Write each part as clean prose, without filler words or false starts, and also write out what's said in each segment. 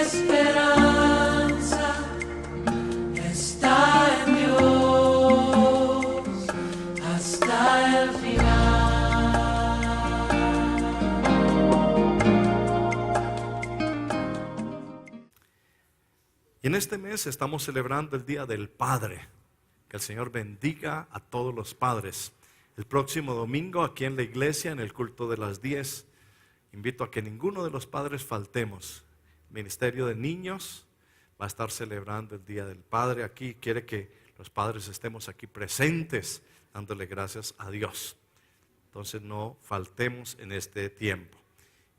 esperanza está en Dios hasta el final. Y en este mes estamos celebrando el Día del Padre. Que el Señor bendiga a todos los padres. El próximo domingo aquí en la iglesia, en el culto de las 10, invito a que ninguno de los padres faltemos. El Ministerio de Niños va a estar celebrando el Día del Padre aquí. Quiere que los padres estemos aquí presentes, dándole gracias a Dios. Entonces no faltemos en este tiempo.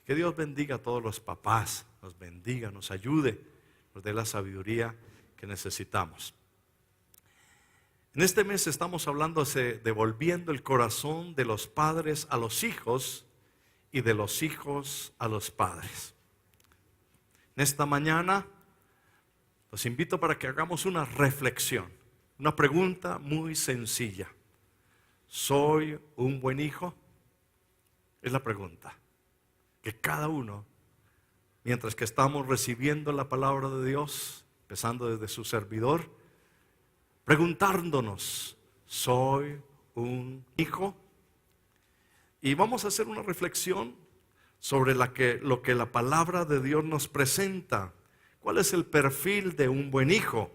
Que Dios bendiga a todos los papás, nos bendiga, nos ayude, nos dé la sabiduría que necesitamos. En este mes estamos hablando de devolviendo el corazón de los padres a los hijos y de los hijos a los padres. En esta mañana los invito para que hagamos una reflexión, una pregunta muy sencilla. ¿Soy un buen hijo? Es la pregunta que cada uno, mientras que estamos recibiendo la palabra de Dios, empezando desde su servidor, preguntándonos, ¿soy un hijo? Y vamos a hacer una reflexión sobre lo que la palabra de Dios nos presenta. ¿Cuál es el perfil de un buen hijo?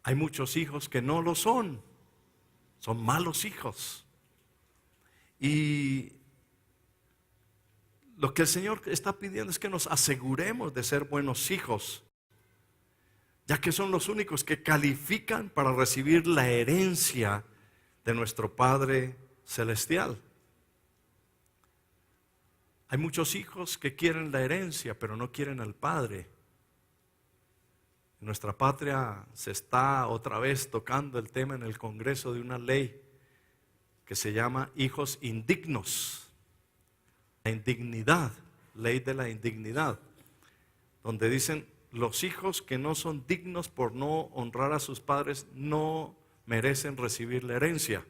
Hay muchos hijos que no lo son malos hijos. Y lo que el Señor está pidiendo es que nos aseguremos de ser buenos hijos, ya que son los únicos que califican para recibir la herencia de nuestro Padre Celestial. Hay muchos hijos que quieren la herencia, pero no quieren al Padre. En nuestra patria se está otra vez tocando el tema en el Congreso de una ley que se llama hijos indignos. La indignidad, ley de la indignidad, donde dicen: los hijos que no son dignos por no honrar a sus padres no merecen recibir la herencia.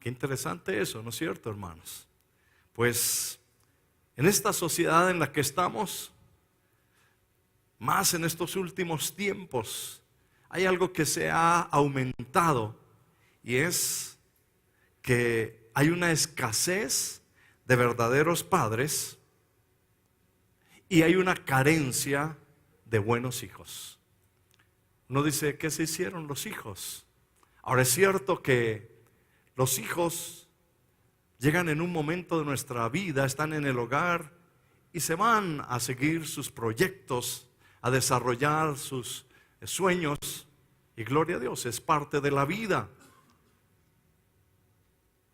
Qué interesante eso, ¿no es cierto, hermanos? Pues en esta sociedad en la que estamos, más en estos últimos tiempos, hay algo que se ha aumentado, y es que hay una escasez de verdaderos padres y hay una carencia de buenos hijos. Uno dice, ¿qué se hicieron los hijos? Ahora es cierto que los hijos llegan en un momento de nuestra vida, están en el hogar y se van a seguir sus proyectos, a desarrollar sus sueños, y gloria a Dios, es parte de la vida.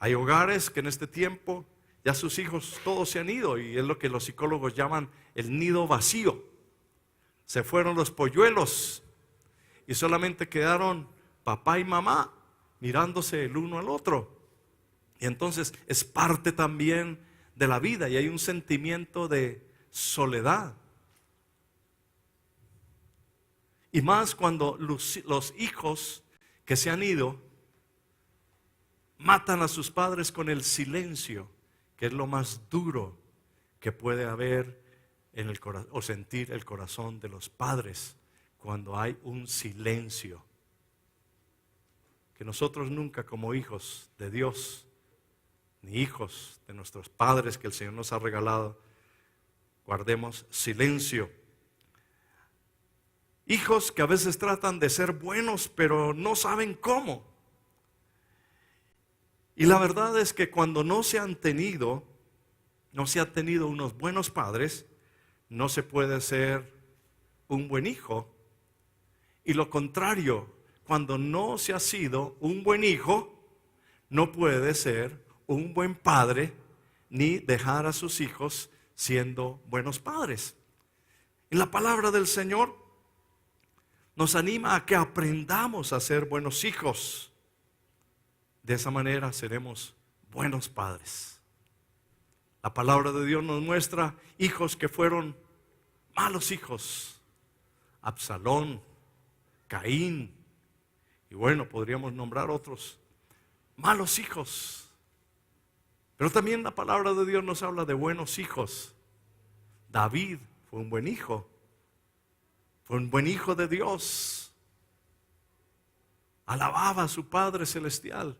Hay hogares que en este tiempo ya sus hijos todos se han ido, y es lo que los psicólogos llaman el nido vacío. Se fueron los polluelos y solamente quedaron papá y mamá mirándose el uno al otro. Y entonces es parte también de la vida, y hay un sentimiento de soledad. Y más cuando los hijos que se han ido matan a sus padres con el silencio, que es lo más duro que puede haber en el corazón, o sentir el corazón de los padres, cuando hay un silencio. Que nosotros nunca, como hijos de Dios, ni hijos de nuestros padres que el Señor nos ha regalado, guardemos silencio. Hijos que a veces tratan de ser buenos, pero no saben cómo. Y la verdad es que cuando no se ha tenido unos buenos padres, no se puede ser un buen hijo. Y lo contrario, cuando no se ha sido un buen hijo, no puede ser un buen padre, ni dejar a sus hijos siendo buenos padres. Y la palabra del Señor nos anima a que aprendamos a ser buenos hijos. De esa manera seremos buenos padres. La palabra de Dios nos muestra hijos que fueron malos hijos: Absalón, Caín, y bueno, podríamos nombrar otros malos hijos. Pero también la palabra de Dios nos habla de buenos hijos. David fue un buen hijo. Fue un buen hijo de Dios. Alababa a su Padre Celestial.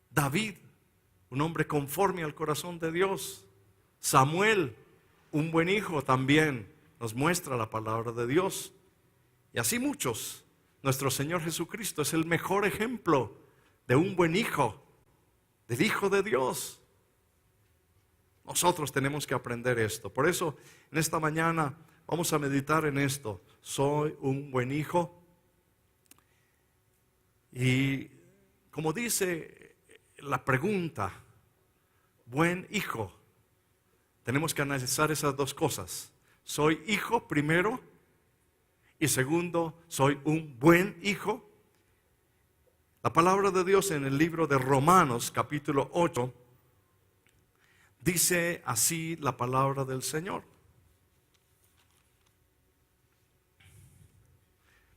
David, un hombre conforme al corazón de Dios. Samuel, un buen hijo también, nos muestra la palabra de Dios. Y así muchos. Nuestro Señor Jesucristo es el mejor ejemplo de un buen hijo, del Hijo de Dios. Nosotros tenemos que aprender esto. Por eso, en esta mañana vamos a meditar en esto. ¿Soy un buen hijo? Y como dice la pregunta, buen hijo, tenemos que analizar esas dos cosas. ¿Soy hijo primero? Y segundo, ¿soy un buen hijo? La palabra de Dios en el libro de Romanos, capítulo 8, dice así la palabra del Señor.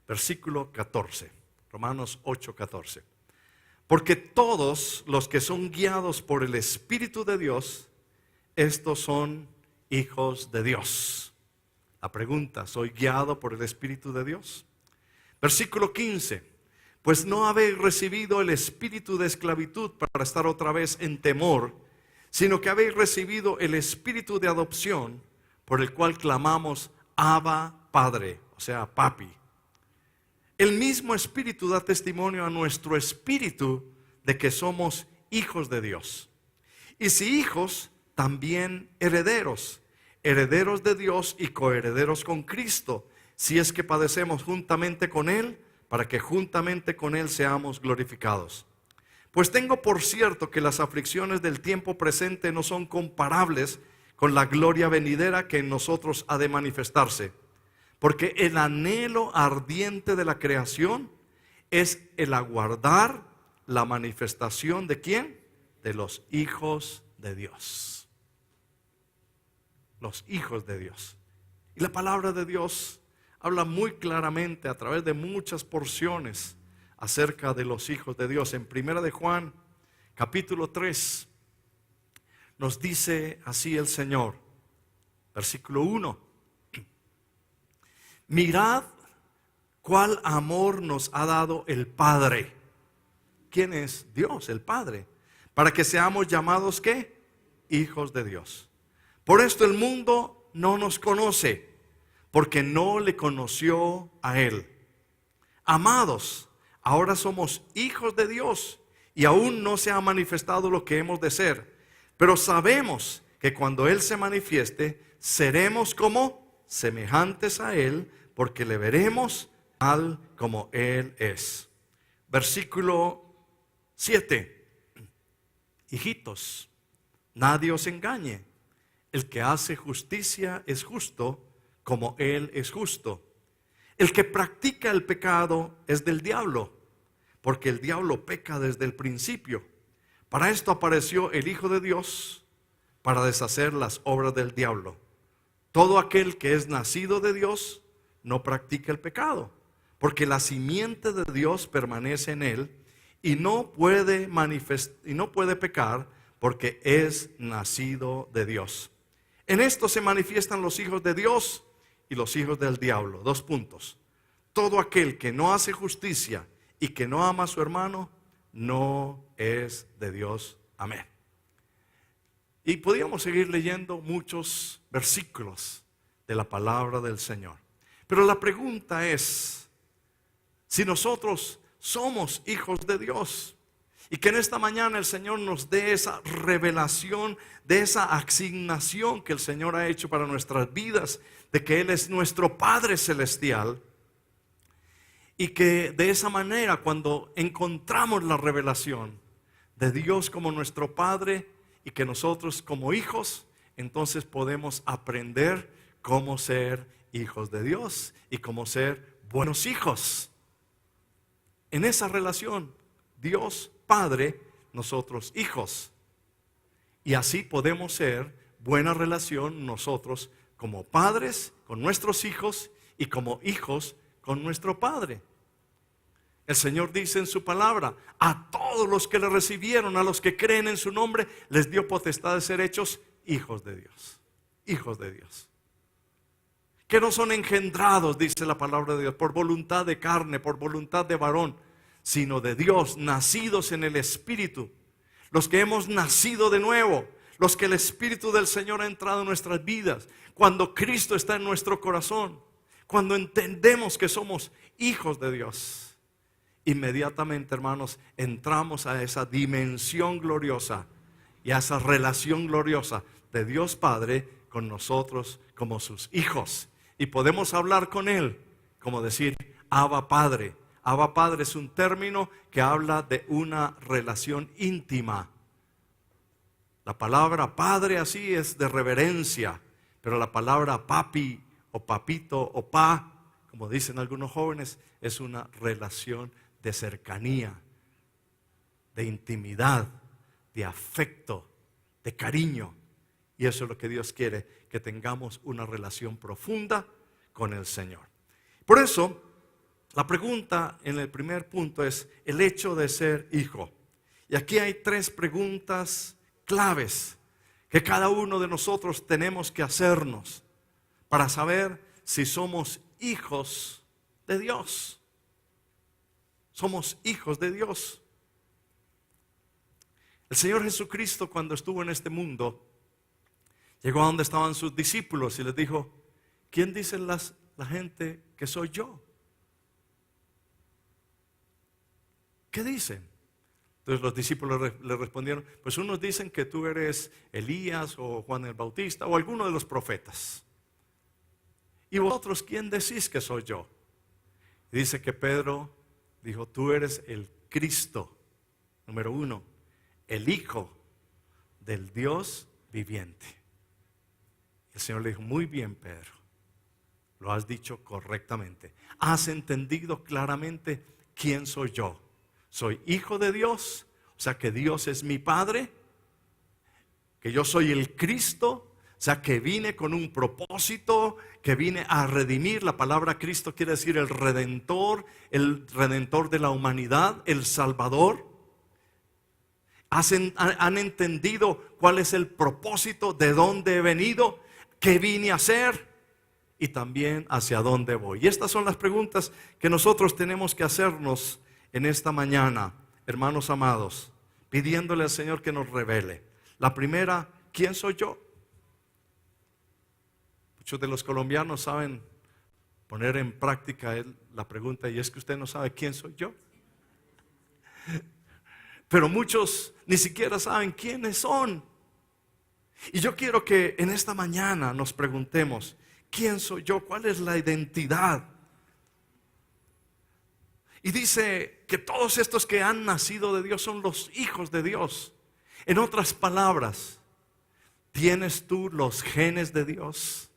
Versículo 14, Romanos 8, 14. Porque todos los que son guiados por el Espíritu de Dios, estos son hijos de Dios. La pregunta, ¿soy guiado por el Espíritu de Dios? Versículo 15. Pues no habéis recibido el espíritu de esclavitud para estar otra vez en temor, sino que habéis recibido el espíritu de adopción, por el cual clamamos, Abba, Padre, o sea, Papi. El mismo Espíritu da testimonio a nuestro espíritu de que somos hijos de Dios. Y si hijos, también herederos, herederos de Dios y coherederos con Cristo, si es que padecemos juntamente con Él, para que juntamente con Él seamos glorificados. Pues tengo por cierto que las aflicciones del tiempo presente no son comparables con la gloria venidera que en nosotros ha de manifestarse. Porque el anhelo ardiente de la creación es el aguardar la manifestación ¿de quién? De los hijos de Dios. Los hijos de Dios. Y la palabra de Dios habla muy claramente a través de muchas porciones acerca de los hijos de Dios. En 1 de Juan, capítulo 3, nos dice así el Señor, versículo 1. Mirad cuál amor nos ha dado el Padre. ¿Quién es? Dios, el Padre. Para que seamos llamados, ¿qué? Hijos de Dios. Por esto el mundo no nos conoce, porque no le conoció a Él. Amados, ahora somos hijos de Dios y aún no se ha manifestado lo que hemos de ser. Pero sabemos que cuando Él se manifieste, seremos como semejantes a Él, porque le veremos tal como Él es. Versículo 7. Hijitos, nadie os engañe. El que hace justicia es justo, como Él es justo. El que practica el pecado es del diablo, porque el diablo peca desde el principio. Para esto apareció el Hijo de Dios, para deshacer las obras del diablo. Todo aquel que es nacido de Dios no practica el pecado, porque la simiente de Dios permanece en él y no puede pecar, porque es nacido de Dios. En esto se manifiestan los hijos de Dios y los hijos del diablo. 2 puntos. Todo aquel que no hace justicia y que no ama a su hermano, no es de Dios. Amén. Y podríamos seguir leyendo muchos versículos de la palabra del Señor. Pero la pregunta es, si nosotros somos hijos de Dios, y que en esta mañana el Señor nos dé esa revelación, de esa asignación que el Señor ha hecho para nuestras vidas, de que Él es nuestro Padre Celestial, y que de esa manera, cuando encontramos la revelación de Dios como nuestro Padre y que nosotros como hijos, entonces podemos aprender cómo ser hijos de Dios y cómo ser buenos hijos. En esa relación, Dios Padre, nosotros hijos. Y así podemos ser buena relación nosotros como padres con nuestros hijos y como hijos con nuestro Padre. El Señor dice en su palabra, a todos los que le recibieron, a los que creen en su nombre, les dio potestad de ser hechos hijos de Dios. Hijos de Dios. que no son engendrados, dice la palabra de Dios, por voluntad de carne, por voluntad de varón, sino de Dios, nacidos en el Espíritu. Los que hemos nacido de nuevo, los que el Espíritu del Señor ha entrado en nuestras vidas, cuando Cristo está en nuestro corazón, cuando entendemos que somos hijos de Dios, inmediatamente, hermanos, entramos a esa dimensión gloriosa y a esa relación gloriosa de Dios Padre con nosotros como sus hijos. Y podemos hablar con Él, como decir, Abba Padre. Abba Padre es un término que habla de una relación íntima. La palabra Padre así es de reverencia, pero la palabra papi o papito o pa, como dicen algunos jóvenes, es una relación de cercanía, de intimidad, de afecto, de cariño. Y eso es lo que Dios quiere, que tengamos una relación profunda con el Señor. Por eso, la pregunta en el primer punto es el hecho de ser hijo. Y aquí hay 3 preguntas claves que cada uno de nosotros tenemos que hacernos para saber si somos hijos de Dios. Somos hijos de Dios. El Señor Jesucristo, cuando estuvo en este mundo, llegó a donde estaban sus discípulos y les dijo: ¿quién dice la gente que soy yo? ¿Qué dicen? Entonces los discípulos le respondieron: pues unos dicen que tú eres Elías o Juan el Bautista o alguno de los profetas. ¿Y vosotros quién decís que soy yo? Y dice que Pedro dijo: tú eres el Cristo, número 1, el Hijo del Dios viviente. El Señor le dijo: muy bien, Pedro, lo has dicho correctamente. Has entendido claramente quién soy yo. Soy hijo de Dios, o sea que Dios es mi Padre, que yo soy el Cristo, o sea que vine con un propósito, que vine a redimir. La palabra Cristo quiere decir el redentor de la humanidad, el Salvador. Han entendido cuál es el propósito, de dónde he venido, qué vine a hacer y también hacia dónde voy. Y estas son las preguntas que nosotros tenemos que hacernos en esta mañana, hermanos amados, pidiéndole al Señor que nos revele. La primera: ¿quién soy yo? Muchos de los colombianos saben poner en práctica la pregunta, y es que usted no sabe quién soy yo. Pero muchos ni siquiera saben quiénes son. Y yo quiero que en esta mañana nos preguntemos: ¿quién soy yo? ¿Cuál es la identidad? Y dice que todos estos que han nacido de Dios son los hijos de Dios. En otras palabras, ¿tienes tú los genes de Dios?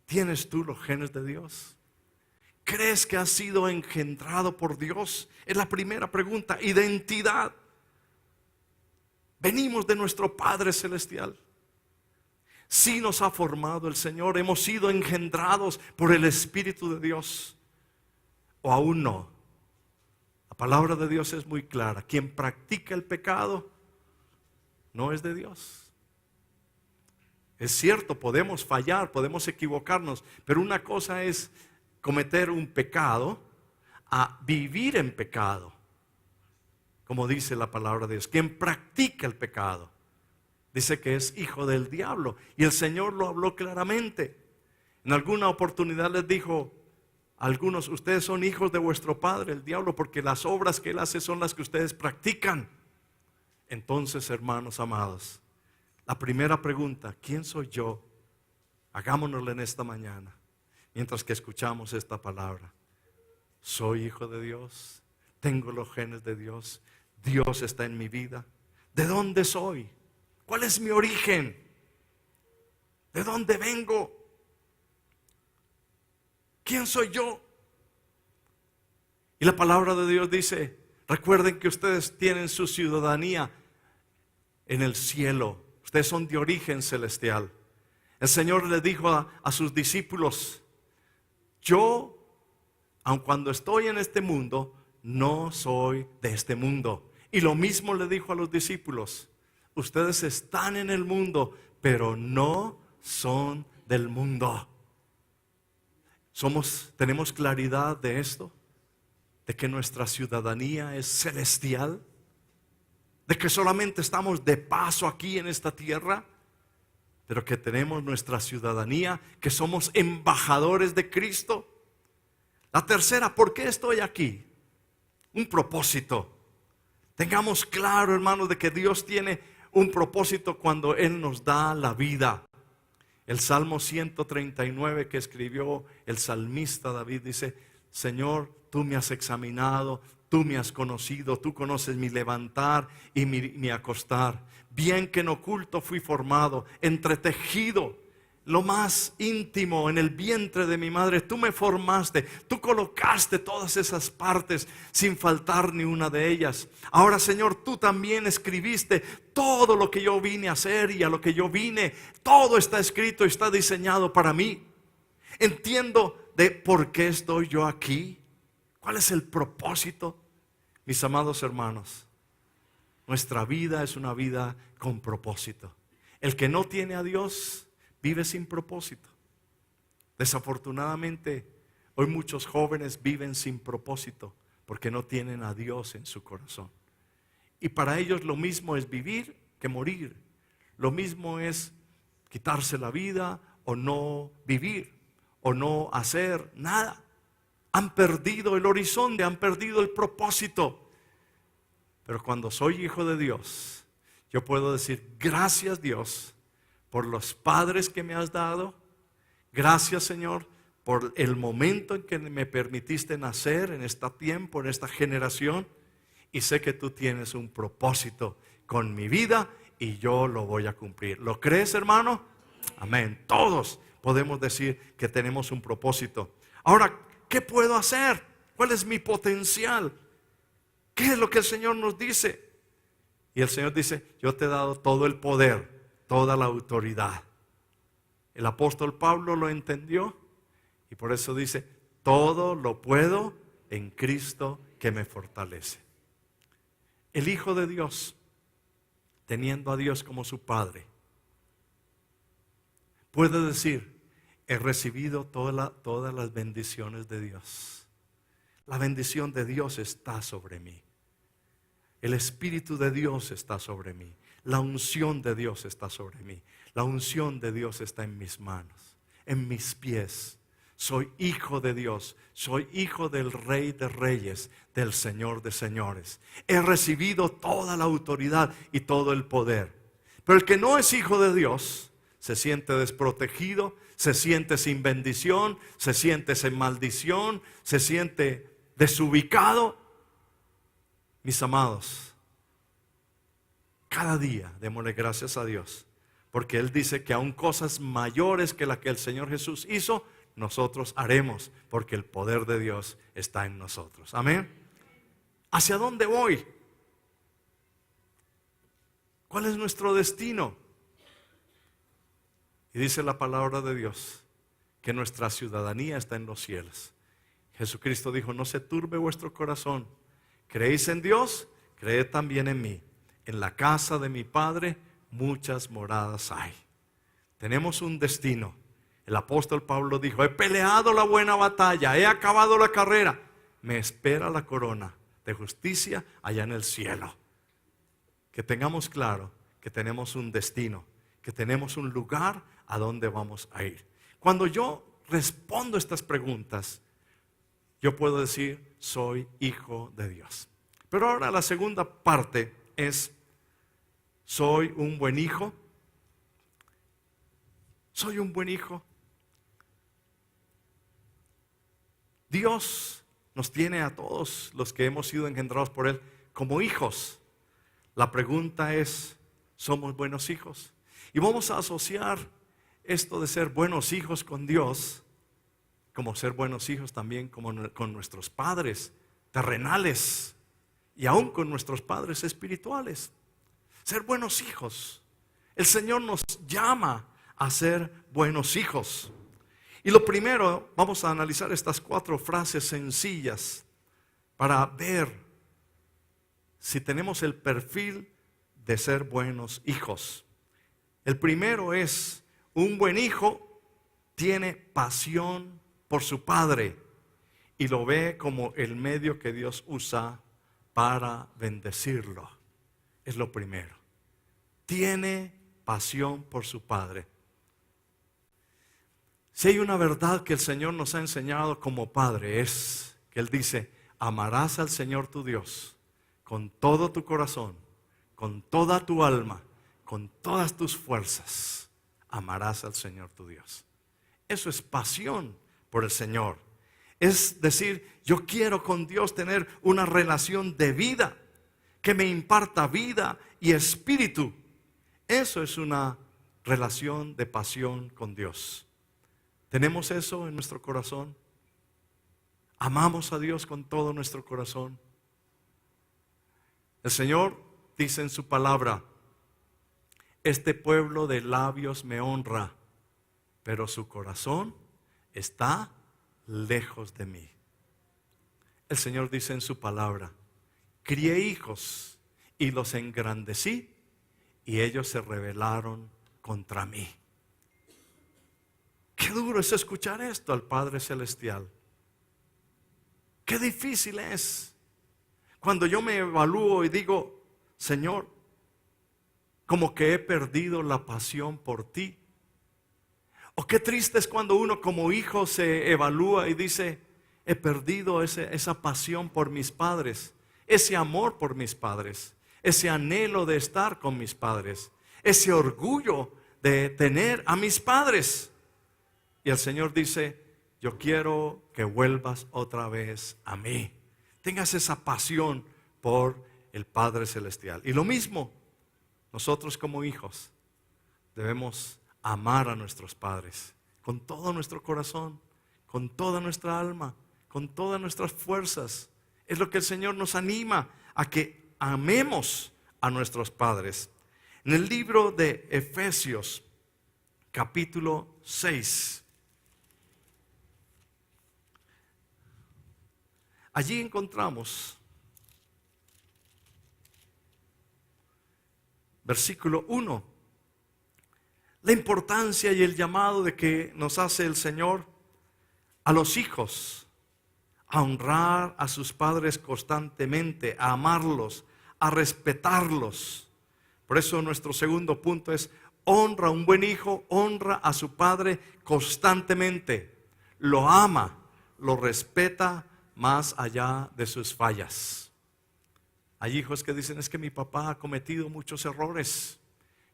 ¿Tienes tú los genes de Dios? ¿Crees que has sido engendrado por Dios? Es la primera pregunta. Identidad. Venimos de nuestro Padre Celestial. Sí nos ha formado el Señor. Hemos sido engendrados por el Espíritu de Dios. ¿O aún no? La palabra de Dios es muy clara. Quien practica el pecado no es de Dios. Es cierto, podemos fallar, podemos equivocarnos, pero una cosa es cometer un pecado a vivir en pecado, como dice la palabra de Dios. Quien practica el pecado dice que es hijo del diablo, y el Señor lo habló claramente. En alguna oportunidad les dijo a algunos: ustedes son hijos de vuestro padre el diablo, porque las obras que él hace son las que ustedes practican. Entonces, hermanos amados, la primera pregunta: ¿quién soy yo? Hagámonosla en esta mañana, mientras que escuchamos esta palabra. Soy hijo de Dios, tengo los genes de Dios, Dios está en mi vida. ¿De dónde soy? ¿Cuál es mi origen? ¿De dónde vengo? ¿Quién soy yo? Y la palabra de Dios dice: recuerden que ustedes tienen su ciudadanía en el cielo. Ustedes son de origen celestial. El Señor le dijo a sus discípulos: yo, aun cuando estoy en este mundo, no soy de este mundo. Y lo mismo le dijo a los discípulos: ustedes están en el mundo, pero no son del mundo. Tenemos claridad de esto, de que nuestra ciudadanía es celestial, de que solamente estamos de paso aquí en esta tierra, pero que tenemos nuestra ciudadanía, que somos embajadores de Cristo. La tercera, ¿por qué estoy aquí? Un propósito. Tengamos claro, hermanos, de que Dios tiene un propósito cuando Él nos da la vida. El Salmo 139 que escribió el salmista David dice: Señor, tú me has examinado, tú me has conocido, tú conoces mi levantar y mi acostar. Bien que en oculto fui formado, entretejido, lo más íntimo en el vientre de mi madre. Tú me formaste, tú colocaste todas esas partes sin faltar ni una de ellas. Ahora, Señor, tú también escribiste todo lo que yo vine a hacer y a lo que yo vine. Todo está escrito, está diseñado para mí. Entiendo de por qué estoy yo aquí. ¿Cuál es el propósito? Mis amados hermanos, nuestra vida es una vida con propósito. El que no tiene a Dios vive sin propósito. Desafortunadamente, hoy muchos jóvenes viven sin propósito porque no tienen a Dios en su corazón. Y para ellos lo mismo es vivir que morir. Lo mismo es quitarse la vida o no vivir o no hacer nada. Han perdido el horizonte, han perdido el propósito. Pero cuando soy hijo de Dios, yo puedo decir: gracias, Dios, por los padres que me has dado. Gracias, Señor, por el momento en que me permitiste nacer en este tiempo, en esta generación. Y sé que tú tienes un propósito con mi vida y yo lo voy a cumplir. ¿Lo crees, hermano? Amén. Todos podemos decir que tenemos un propósito. Ahora, ¿qué puedo hacer? ¿Cuál es mi potencial? ¿Qué es lo que el Señor nos dice? Y el Señor dice: yo te he dado todo el poder, toda la autoridad. El apóstol Pablo lo entendió y por eso dice: todo lo puedo en Cristo que me fortalece. El Hijo de Dios, teniendo a Dios como su Padre, puede decir: he recibido todas las bendiciones de Dios. La bendición de Dios está sobre mí. El Espíritu de Dios está sobre mí. La unción de Dios está sobre mí. La unción de Dios está en mis manos, en mis pies. Soy hijo de Dios. Soy hijo del Rey de Reyes, del Señor de Señores. He recibido toda la autoridad y todo el poder. Pero el que no es hijo de Dios se siente desprotegido, se siente sin bendición, se siente sin maldición, se siente desubicado. Mis amados, cada día démosle gracias a Dios, porque Él dice que aún cosas mayores que las que el Señor Jesús hizo, nosotros haremos, porque el poder de Dios está en nosotros. Amén. ¿Hacia dónde voy? ¿Cuál es nuestro destino? Y dice la palabra de Dios que nuestra ciudadanía está en los cielos. Jesucristo dijo: no se turbe vuestro corazón. ¿Creéis en Dios? Creed también en mí. En la casa de mi Padre muchas moradas hay. Tenemos un destino. El apóstol Pablo dijo: he peleado la buena batalla, he acabado la carrera. Me espera la corona de justicia allá en el cielo. Que tengamos claro que tenemos un destino, que tenemos un lugar a donde vamos a ir. Cuando yo respondo estas preguntas, yo puedo decir: soy hijo de Dios. Pero ahora la segunda parte es: ¿soy un buen hijo? ¿Soy un buen hijo? Dios nos tiene a todos los que hemos sido engendrados por Él como hijos. La pregunta es: ¿somos buenos hijos? Y vamos a asociar esto de ser buenos hijos con Dios como ser buenos hijos también con nuestros padres terrenales y aún con nuestros padres espirituales. Ser buenos hijos. El Señor nos llama a ser buenos hijos. Y lo primero, vamos a analizar estas 4 frases sencillas para ver si tenemos el perfil de ser buenos hijos. El primero es: un buen hijo tiene pasión por su Padre y lo ve como el medio que Dios usa para bendecirlo. Es lo primero. Tiene pasión por su Padre. Si hay una verdad que el Señor nos ha enseñado como Padre, es que Él dice: amarás al Señor tu Dios con todo tu corazón, con toda tu alma, con todas tus fuerzas. Amarás al Señor tu Dios. Eso es pasión por el Señor. Es decir, yo quiero con Dios tener una relación de vida que me imparta vida y espíritu. Eso es una relación de pasión con Dios. ¿Tenemos eso en nuestro corazón? ¿Amamos a Dios con todo nuestro corazón? El Señor dice en su palabra: este pueblo de labios me honra, pero su corazón está lejos de mí. El Señor dice en su palabra: crié hijos y los engrandecí, y ellos se rebelaron contra mí. Qué duro es escuchar esto al Padre Celestial. Qué difícil es cuando yo me evalúo y digo: Señor, como que he perdido la pasión por ti. O qué triste es cuando uno como hijo se evalúa y dice: he perdido esa pasión por mis padres, ese amor por mis padres, ese anhelo de estar con mis padres, ese orgullo de tener a mis padres. Y el Señor dice: yo quiero que vuelvas otra vez a mí. Tengas esa pasión por el Padre Celestial. Y lo mismo, nosotros como hijos debemos amar a nuestros padres con todo nuestro corazón, con toda nuestra alma, con todas nuestras fuerzas. Es lo que el Señor nos anima a que amemos a nuestros padres. En el libro de Efesios, capítulo 6, allí encontramos versículo 1, la importancia y el llamado de que nos hace el Señor a los hijos a honrar a sus padres constantemente, a amarlos, a respetarlos. Por eso nuestro segundo punto es: honra a un buen hijo, honra a su padre constantemente, lo ama, lo respeta más allá de sus fallas. Hay hijos que dicen: es que mi papá ha cometido muchos errores,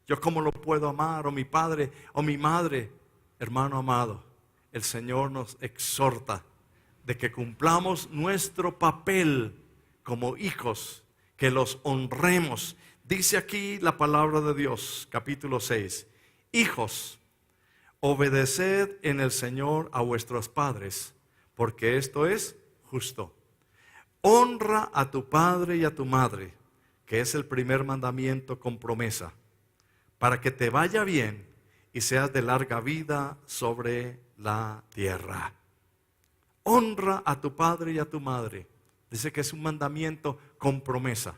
¿yo cómo lo puedo amar? O mi padre o mi madre. Hermano amado, el Señor nos exhorta de que cumplamos nuestro papel como hijos, que los honremos. Dice aquí la palabra de Dios, capítulo 6: hijos, obedeced en el Señor a vuestros padres, porque esto es justo. Honra a tu padre y a tu madre, que es el primer mandamiento con promesa, para que te vaya bien y seas de larga vida sobre la tierra. Honra a tu padre y a tu madre. Dice que es un mandamiento con promesa.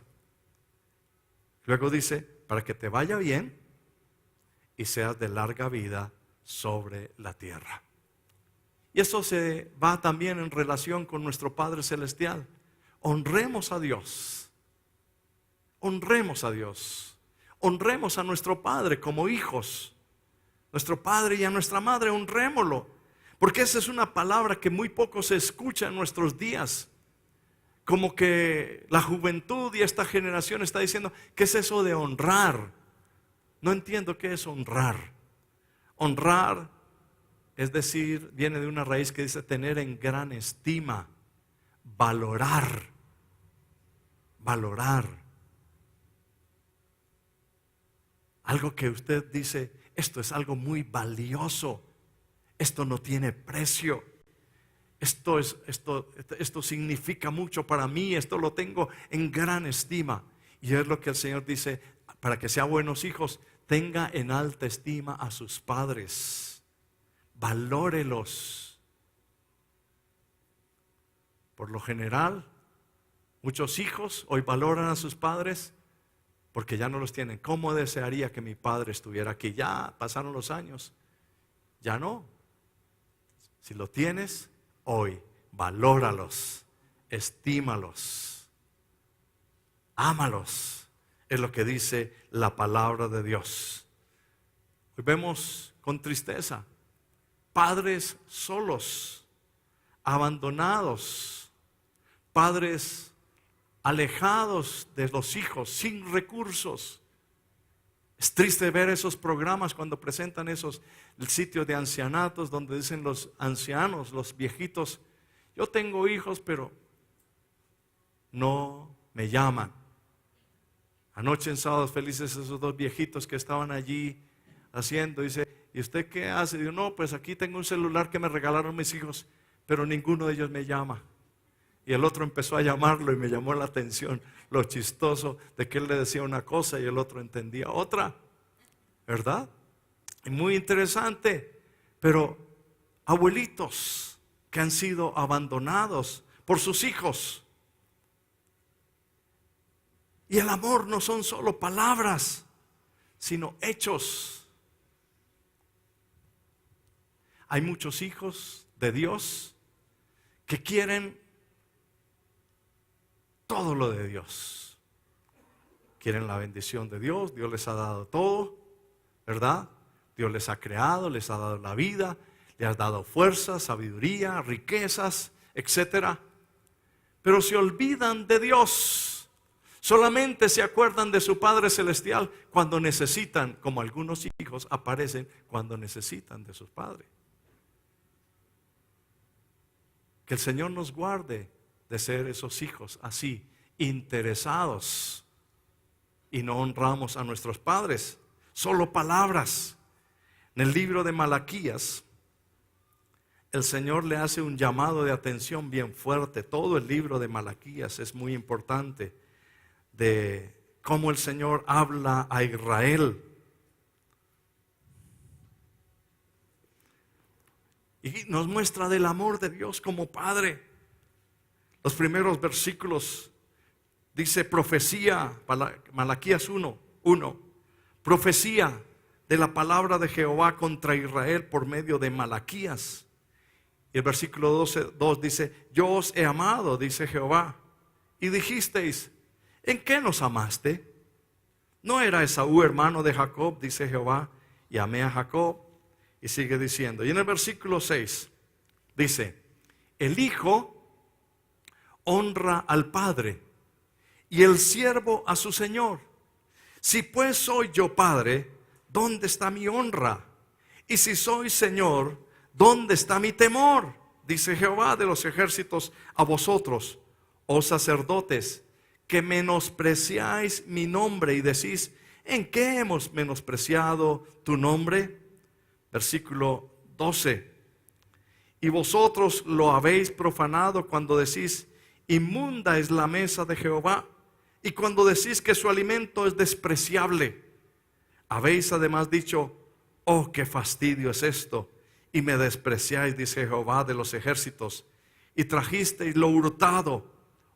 Luego dice: para que te vaya bien y seas de larga vida sobre la tierra. Y eso se va también en relación con nuestro Padre Celestial. Honremos a Dios. Honremos a Dios. Honremos a nuestro Padre como hijos. Nuestro Padre y a nuestra Madre, honrémoslo. Porque esa es una palabra que muy poco se escucha en nuestros días. Como que la juventud y esta generación está diciendo: ¿qué es eso de honrar? No entiendo qué es honrar. Honrar, es decir, viene de una raíz que dice tener en gran estima, valorar, valorar. Algo que usted dice: esto es algo muy valioso, esto no tiene precio, esto significa mucho para mí, esto lo tengo en gran estima. Y es lo que el Señor dice: para que sean buenos hijos, tenga en alta estima a sus padres, valórelos. Por lo general, muchos hijos hoy valoran a sus padres porque ya no los tienen. ¿Cómo desearía que mi padre estuviera aquí? Ya pasaron los años, ya no. Si lo tienes hoy, valóralos, estímalos, ámalos. Es lo que dice la palabra de Dios. Hoy vemos con tristeza padres solos, abandonados, padres alejados de los hijos, sin recursos. Es triste ver esos programas cuando presentan el sitio de ancianatos donde dicen los ancianos, los viejitos: yo tengo hijos, pero no me llaman. Anoche en Sábados Felices, esos dos viejitos que estaban allí haciendo, dice: ¿y usted qué hace? Digo: no, pues aquí tengo un celular que me regalaron mis hijos, pero ninguno de ellos me llama. Y el otro empezó a llamarlo y me llamó la atención lo chistoso de que él le decía una cosa y el otro entendía otra, ¿verdad? Y muy interesante. Pero abuelitos que han sido abandonados por sus hijos. Y el amor no son solo palabras, sino hechos. Hay muchos hijos de Dios que quieren todo lo de Dios. Quieren la bendición de Dios. Dios les ha dado todo, ¿verdad? Dios les ha creado, les ha dado la vida, les ha dado fuerza, sabiduría, riquezas, etcétera. Pero se olvidan de Dios. Solamente se acuerdan de su Padre Celestial cuando necesitan, como algunos hijos aparecen cuando necesitan de sus padres. Que el Señor nos guarde de ser esos hijos así, interesados, y no honramos a nuestros padres. Solo palabras. En el libro de Malaquías, el Señor le hace un llamado de atención bien fuerte. Todo el libro de Malaquías es muy importante, de cómo el Señor habla a Israel. Y nos muestra del amor de Dios como Padre. Los primeros versículos dice profecía, Malaquías 1:1, profecía de la palabra de Jehová contra Israel por medio de Malaquías. Y el versículo 2 dice: yo os he amado, dice Jehová, y dijisteis: ¿en qué nos amaste? ¿No era Esaú hermano de Jacob? Dice Jehová, y amé a Jacob. Y sigue diciendo. Y en el versículo 6 dice: el hijo honra al padre y el siervo a su señor. Si pues soy yo padre, ¿dónde está mi honra? Y si soy señor, ¿dónde está mi temor? Dice Jehová de los ejércitos a vosotros, oh sacerdotes, que menospreciáis mi nombre y decís: ¿en qué hemos menospreciado tu nombre? Versículo 12. Y vosotros lo habéis profanado cuando decís: inmunda es la mesa de Jehová, y cuando decís que su alimento es despreciable. Habéis además dicho: oh, qué fastidio es esto, y me despreciáis, dice Jehová de los ejércitos, y trajisteis lo hurtado,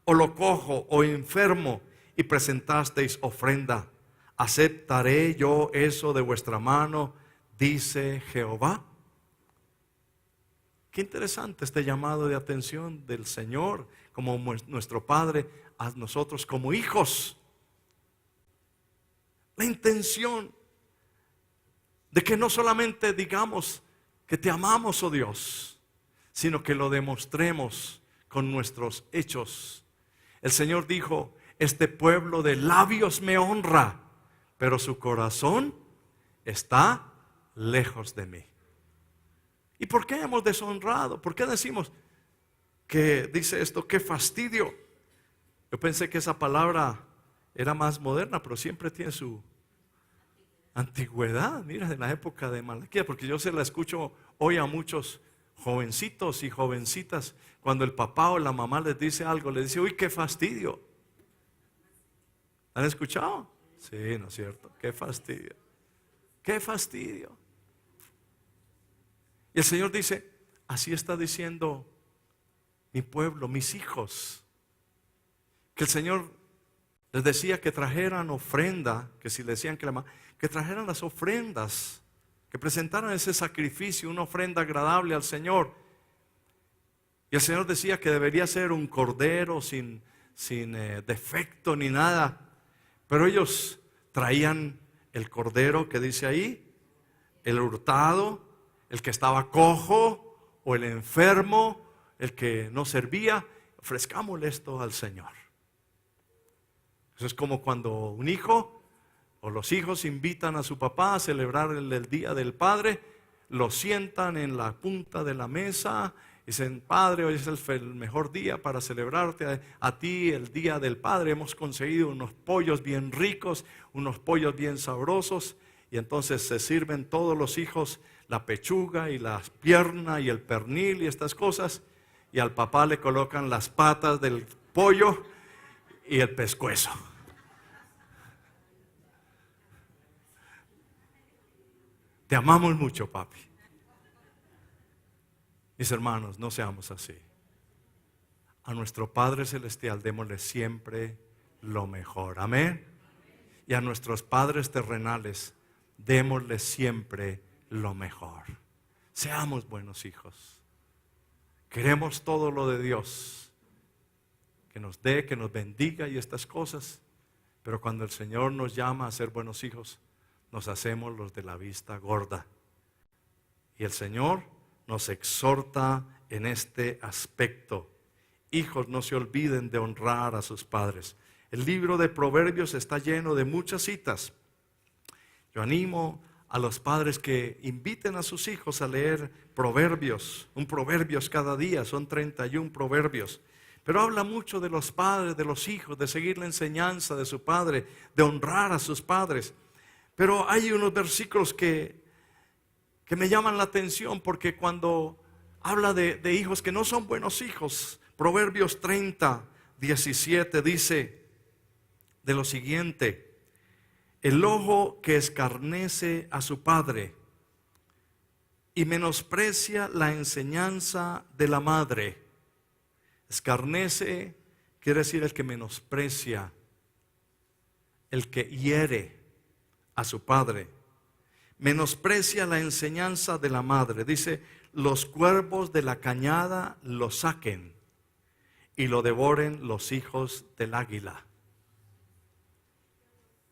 o lo cojo, o enfermo, y presentasteis ofrenda. ¿Aceptaré yo eso de vuestra mano? Dice Jehová. Qué interesante este llamado de atención del Señor como nuestro Padre a nosotros como hijos. La intención de que no solamente digamos que te amamos, oh Dios, sino que lo demostremos con nuestros hechos. El Señor dijo: este pueblo de labios me honra, pero su corazón está lejos de mí. ¿Y por qué hemos deshonrado? ¿Por qué decimos que dice esto? ¡Qué fastidio! Yo pensé que esa palabra era más moderna, pero siempre tiene su antigüedad. Mira, de la época de Malaquías, porque yo se la escucho hoy a muchos jovencitos y jovencitas. Cuando el papá o la mamá les dice algo, les dice: uy, qué fastidio. ¿Han escuchado? Sí, ¿no es cierto? ¡Qué fastidio! ¡Qué fastidio! Y el Señor dice: así está diciendo mi pueblo, mis hijos. Que el Señor les decía que trajeran ofrenda, que si le decían que trajeran las ofrendas, que presentaran ese sacrificio, una ofrenda agradable al Señor. Y el Señor decía que debería ser un cordero sin defecto ni nada. Pero ellos traían el cordero que dice ahí, el hurtado, el que estaba cojo o el enfermo, el que no servía. Ofrezcámosle esto al Señor. Eso es como cuando un hijo o los hijos invitan a su papá a celebrar el Día del Padre, lo sientan en la punta de la mesa y dicen: Padre, hoy es el mejor día para celebrarte a ti el Día del Padre. Hemos conseguido unos pollos bien ricos, unos pollos bien sabrosos. Y entonces se sirven todos los hijos la pechuga y las piernas y el pernil y estas cosas. Y al papá le colocan las patas del pollo y el pescuezo. Te amamos mucho, papi. Mis hermanos, no seamos así. A nuestro Padre Celestial démosle siempre lo mejor. Amén. Y a nuestros padres terrenales démosle siempre lo mejor. Seamos buenos hijos. Queremos todo lo de Dios, que nos dé, que nos bendiga y estas cosas. Pero cuando el Señor nos llama a ser buenos hijos, nos hacemos los de la vista gorda. Y el Señor nos exhorta en este aspecto. Hijos, no se olviden de honrar a sus padres. El libro de Proverbios está lleno de muchas citas. Yo animo a los padres que inviten a sus hijos a leer Proverbios, un Proverbios cada día, son 31 Proverbios. Pero habla mucho de los padres, de los hijos, de seguir la enseñanza de su padre, de honrar a sus padres. Pero hay unos versículos que me llaman la atención, porque cuando habla de hijos que no son buenos hijos, Proverbios 30, 17 dice de lo siguiente: el ojo que escarnece a su padre y menosprecia la enseñanza de la madre. Escarnece quiere decir el que menosprecia, el que hiere a su padre. Menosprecia la enseñanza de la madre. Dice: los cuervos de la cañada lo saquen y lo devoren los hijos del águila.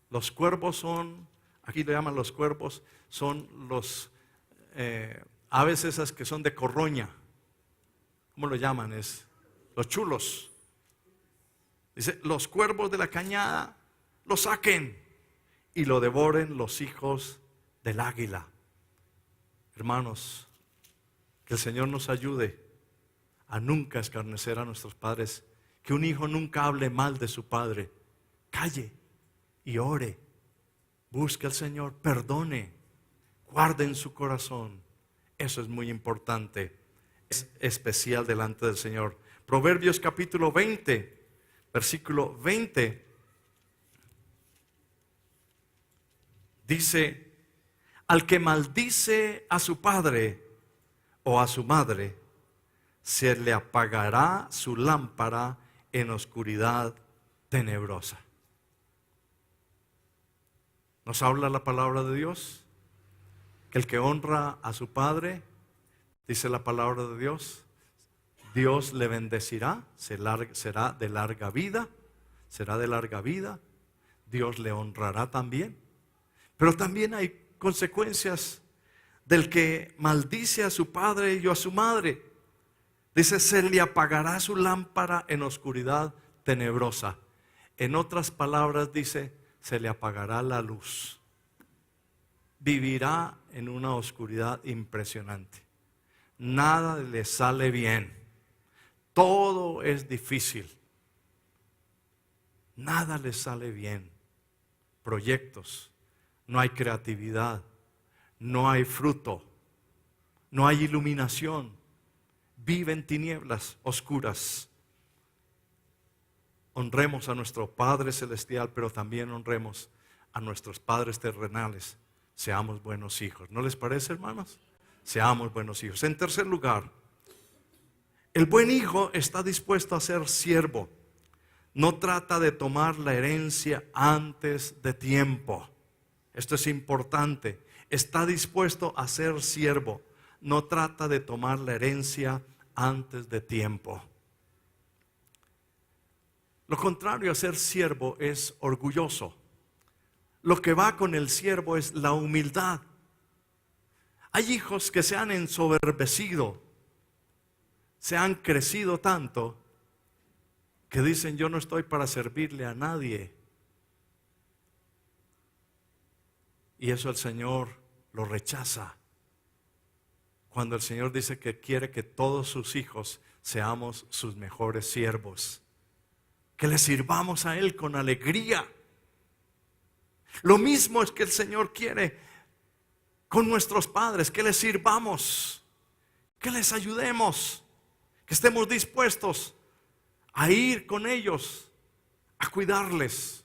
Los cuervos son, aquí le llaman los cuervos, son los aves esas que son de corroña. ¿Cómo lo llaman? Es los chulos. Dice: los cuervos de la cañada lo saquen y lo devoren los hijos del águila. Hermanos, que el Señor nos ayude a nunca escarnecer a nuestros padres. Que un hijo nunca hable mal de su padre. Calle y ore. Busque al Señor, perdone, guarde en su corazón. Eso es muy importante. Es especial delante del Señor. Proverbios capítulo 20, versículo 20. Dice: al que maldice a su padre o a su madre, se le apagará su lámpara en oscuridad tenebrosa. ¿Nos habla la palabra de Dios? Que el que honra a su padre, dice la palabra de Dios, Dios le bendecirá, será de larga vida, Dios le honrará también. Pero también hay consecuencias del que maldice a su padre y a su madre. Dice: se le apagará su lámpara en oscuridad tenebrosa. En otras palabras dice: se le apagará la luz. Vivirá en una oscuridad impresionante. Nada le sale bien. Todo es difícil. Nada le sale bien. Proyectos. No hay creatividad, no hay fruto, no hay iluminación. Vive en tinieblas oscuras. Honremos a nuestro Padre Celestial, pero también honremos a nuestros padres terrenales. Seamos buenos hijos. ¿No les parece, hermanos? Seamos buenos hijos. En tercer lugar, el buen hijo está dispuesto a ser siervo. No trata de tomar la herencia antes de tiempo. Esto es importante. Está dispuesto a ser siervo. No trata de tomar la herencia antes de tiempo. Lo contrario a ser siervo es orgulloso. Lo que va con el siervo es la humildad. Hay hijos que se han ensoberbecido, se han crecido tanto que dicen: yo no estoy para servirle a nadie. Y eso el Señor lo rechaza. Cuando el Señor dice que quiere que todos sus hijos seamos sus mejores siervos, que le sirvamos a Él con alegría. Lo mismo es que el Señor quiere con nuestros padres, que les sirvamos, que les ayudemos, que estemos dispuestos a ir con ellos, a cuidarles,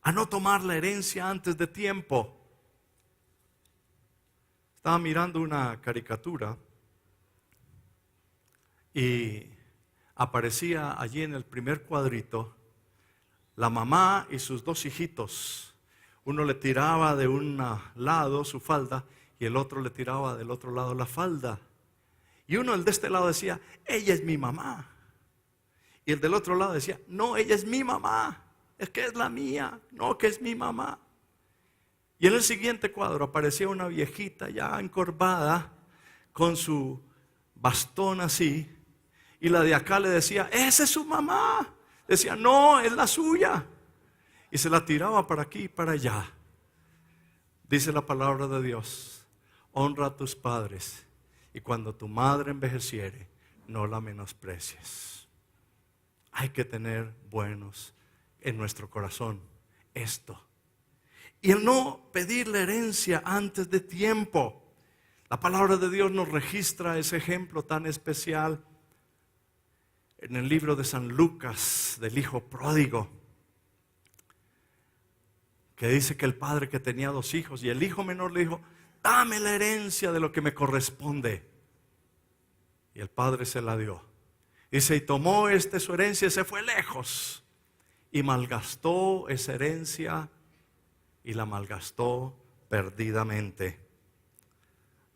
a no tomar la herencia antes de tiempo. Estaba mirando una caricatura y aparecía allí en el primer cuadrito la mamá y sus dos hijitos. Uno le tiraba de un lado su falda y el otro le tiraba del otro lado la falda. Y uno, el de este lado, decía: ella es mi mamá. Y el del otro lado decía: no, ella es mi mamá. Es que es la mía. No, que es mi mamá. Y en el siguiente cuadro aparecía una viejita ya encorvada con su bastón así. Y la de acá le decía: esa es su mamá. Decía: no, es la suya. Y se la tiraba para aquí y para allá. Dice la palabra de Dios: honra a tus padres, y cuando tu madre envejeciere, no la menosprecies. Hay que tener buenos en nuestro corazón esto. Y el no pedir la herencia antes de tiempo. La palabra de Dios nos registra ese ejemplo tan especial en el libro de San Lucas, del hijo pródigo, que dice que el padre, que tenía dos hijos, y el hijo menor le dijo: dame la herencia de lo que me corresponde. Y el padre se la dio. Dice: y tomó su herencia y se fue lejos, y malgastó esa herencia, y la malgastó perdidamente.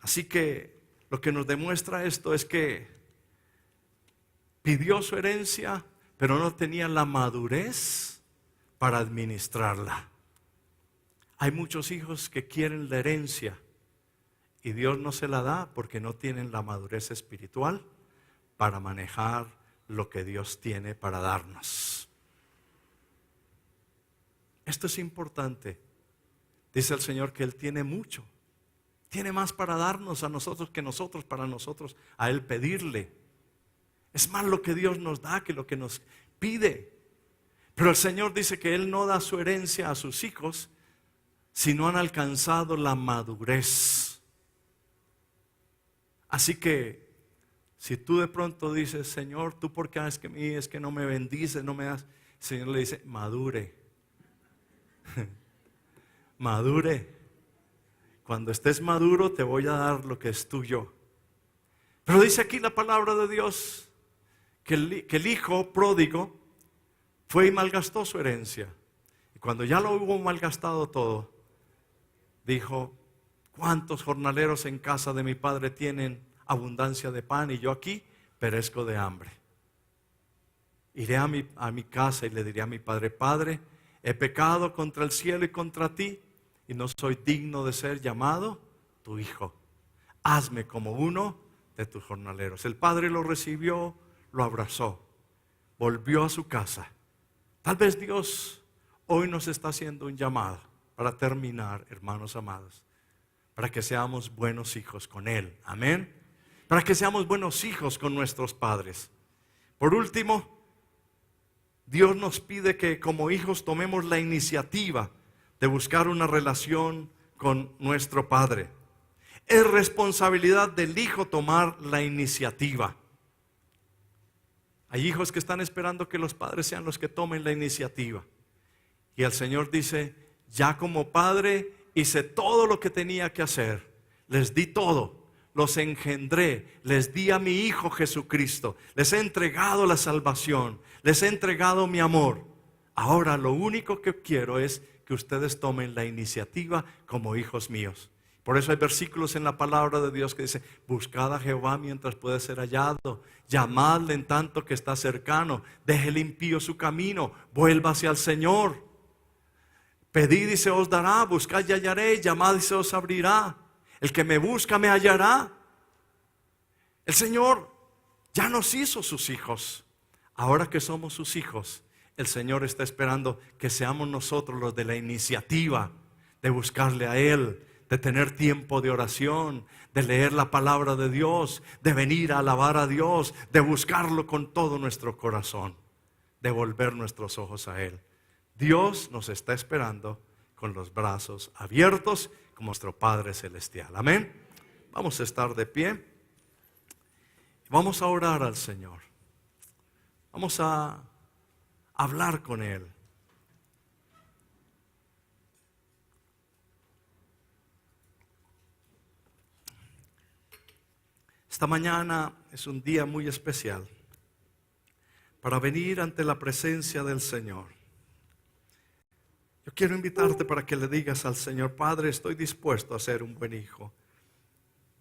Así que lo que nos demuestra esto es que pidió su herencia, pero no tenía la madurez para administrarla. Hay muchos hijos que quieren la herencia y Dios no se la da porque no tienen la madurez espiritual para manejar lo que Dios tiene para darnos. Esto es importante. Dice el Señor que Él tiene mucho. Tiene más para darnos a nosotros que nosotros para nosotros a Él pedirle. Es más lo que Dios nos da que lo que nos pide. Pero el Señor dice que Él no da su herencia a sus hijos si no han alcanzado la madurez. Así que si tú de pronto dices: Señor, ¿tú por qué es que no me bendices, no me das? El Señor le dice: madure. Madure. Cuando estés maduro te voy a dar lo que es tuyo. Pero dice aquí la palabra de Dios que el hijo pródigo fue y malgastó su herencia. Y cuando ya lo hubo malgastado todo, dijo: ¿cuántos jornaleros en casa de mi padre tienen abundancia de pan y yo aquí perezco de hambre? Iré a mi casa y le diré a mi padre: Padre, he pecado contra el cielo y contra ti, y no soy digno de ser llamado tu hijo. Hazme como uno de tus jornaleros. El padre lo recibió, lo abrazó, volvió a su casa. Tal vez Dios hoy nos está haciendo un llamado para terminar, hermanos amados, para que seamos buenos hijos con Él. Amén. Para que seamos buenos hijos con nuestros padres. Por último, Dios nos pide que como hijos tomemos la iniciativa de buscar una relación con nuestro Padre. Es responsabilidad del hijo tomar la iniciativa. Hay hijos que están esperando que los padres sean los que tomen la iniciativa. Y el Señor dice: ya como padre hice todo lo que tenía que hacer. Les di todo. Los engendré. Les di a mi Hijo Jesucristo. Les he entregado la salvación. Les he entregado mi amor. Ahora lo único que quiero es que ustedes tomen la iniciativa como hijos míos. Por eso hay versículos en la palabra de Dios que dice: buscad a Jehová mientras puede ser hallado, llamadle en tanto que está cercano, deje el impío su camino, vuélvase al Señor. Pedid y se os dará, buscad y hallaréis, llamad y se os abrirá. El que me busca me hallará. El Señor ya nos hizo sus hijos. Ahora que somos sus hijos, el Señor está esperando que seamos nosotros los de la iniciativa de buscarle a Él, de tener tiempo de oración, de leer la palabra de Dios, de venir a alabar a Dios, de buscarlo con todo nuestro corazón, de volver nuestros ojos a Él. Dios nos está esperando con los brazos abiertos como nuestro Padre Celestial. Amén. Vamos a estar de pie. Vamos a orar al Señor. Vamos a hablar con Él. Esta mañana es un día muy especial para venir ante la presencia del Señor. Yo quiero invitarte para que le digas al Señor: Padre, estoy dispuesto a ser un buen hijo.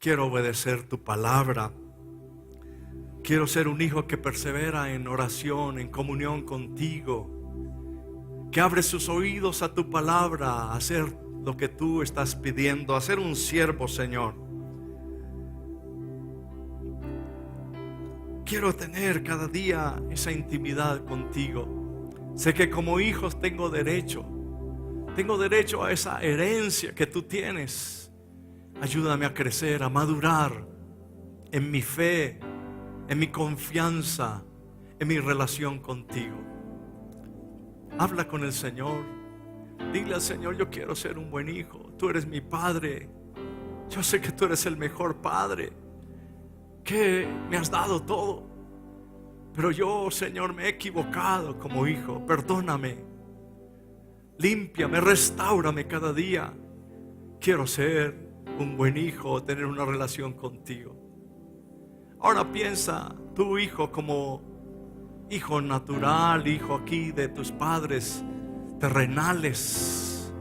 Quiero obedecer tu palabra. Quiero ser un hijo que persevera en oración, en comunión contigo, que abre sus oídos a tu palabra, a hacer lo que tú estás pidiendo, a ser un siervo, Señor. Quiero tener cada día esa intimidad contigo. Sé que como hijos tengo derecho a esa herencia que tú tienes. Ayúdame a crecer, a madurar en mi fe, en mi confianza, en mi relación contigo. Habla con el Señor. Dile al Señor: yo quiero ser un buen hijo. Tú eres mi Padre. Yo sé que tú eres el mejor Padre, que me has dado todo. Pero yo, Señor, me he equivocado como hijo. Perdóname. Límpiame, restáurame cada día. Quiero ser un buen hijo, tener una relación contigo. Ahora piensa tu hijo como hijo natural, hijo aquí de tus padres terrenales.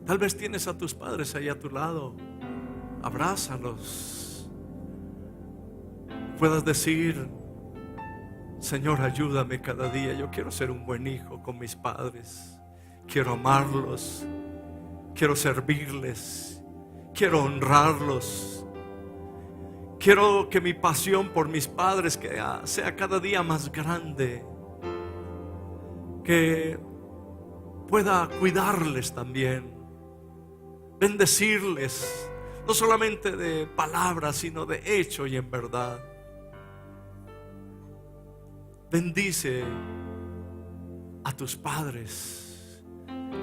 Tal vez tienes a tus padres ahí a tu lado. Abrázalos. Puedas decir: Señor, ayúdame cada día. Yo quiero ser un buen hijo con mis padres. Quiero amarlos. Quiero servirles. Quiero honrarlos. Quiero que mi pasión por mis padres sea cada día más grande. Que pueda cuidarles también. Bendecirles. No solamente de palabras, sino de hecho y en verdad. Bendice a tus padres.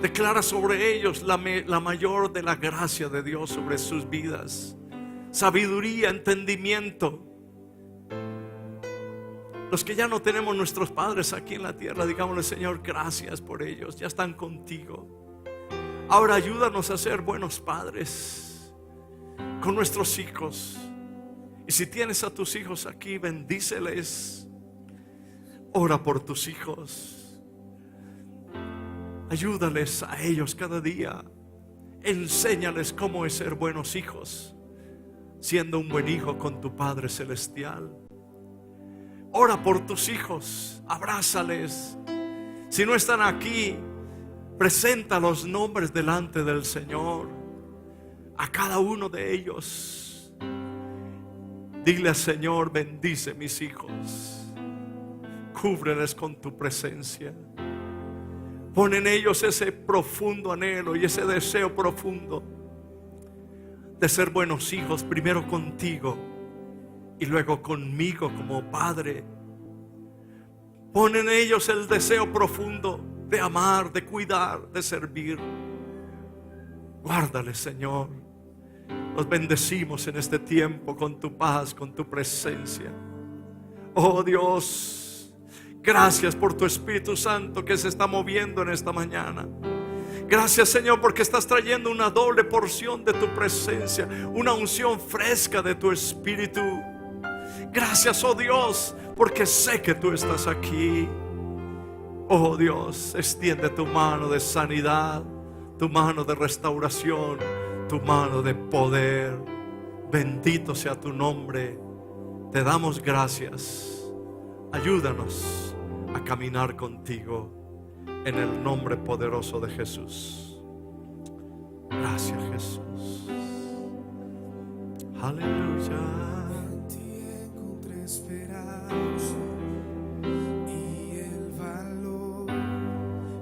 Declara sobre ellos la mayor de la gracia de Dios sobre sus vidas. Sabiduría, entendimiento. Los que ya no tenemos nuestros padres aquí en la tierra, digámosle: Señor, gracias por ellos, ya están contigo. Ahora ayúdanos a ser buenos padres con nuestros hijos. Y si tienes a tus hijos aquí, bendíceles. Ora por tus hijos. Ayúdales a ellos cada día. Enséñales cómo es ser buenos hijos, siendo un buen hijo con tu Padre Celestial. Ora por tus hijos. Abrázales. Si no están aquí, presenta los nombres delante del Señor. A cada uno de ellos. Dile al Señor: bendice mis hijos. Cúbreles con tu presencia. Pon en ellos ese profundo anhelo y ese deseo profundo de ser buenos hijos, primero contigo y luego conmigo como Padre. Pon en ellos el deseo profundo de amar, de cuidar, de servir. Guárdales, Señor. Los bendecimos en este tiempo con tu paz, con tu presencia. Oh Dios, gracias por tu Espíritu Santo que se está moviendo en esta mañana. Gracias, Señor, porque estás trayendo una doble porción de tu presencia, una unción fresca de tu Espíritu. Gracias, oh Dios, porque sé que tú estás aquí. Oh Dios, extiende tu mano de sanidad, tu mano de restauración, tu mano de poder. Bendito sea tu nombre. Te damos gracias. Ayúdanos a caminar contigo en el nombre poderoso de Jesús. Gracias, Jesús. Aleluya. En ti encontré esperanza y el valor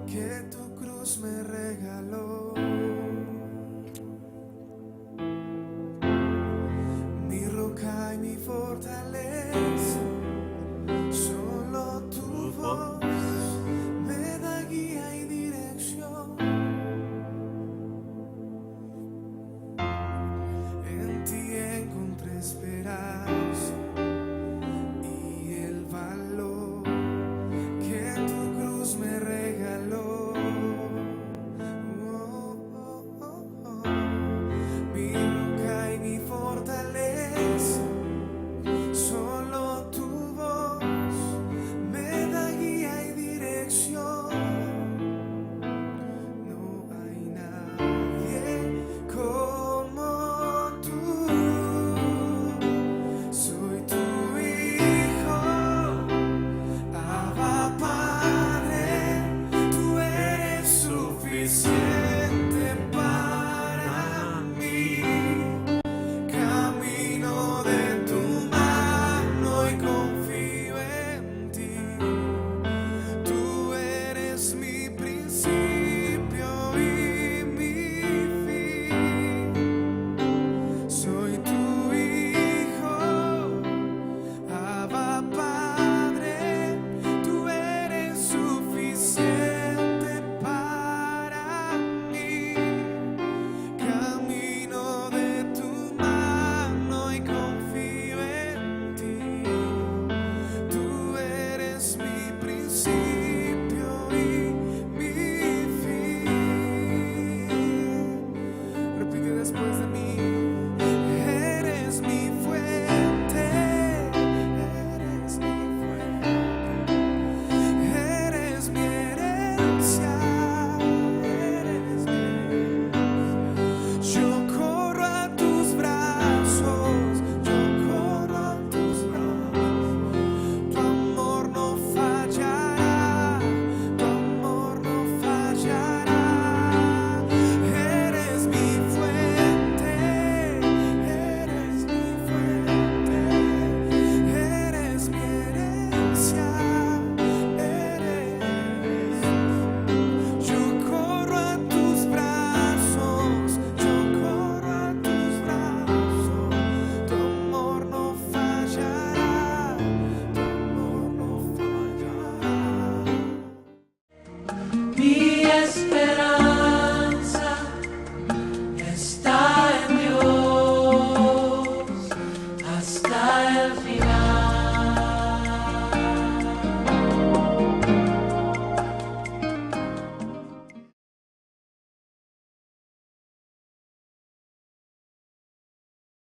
que tu cruz me regaló.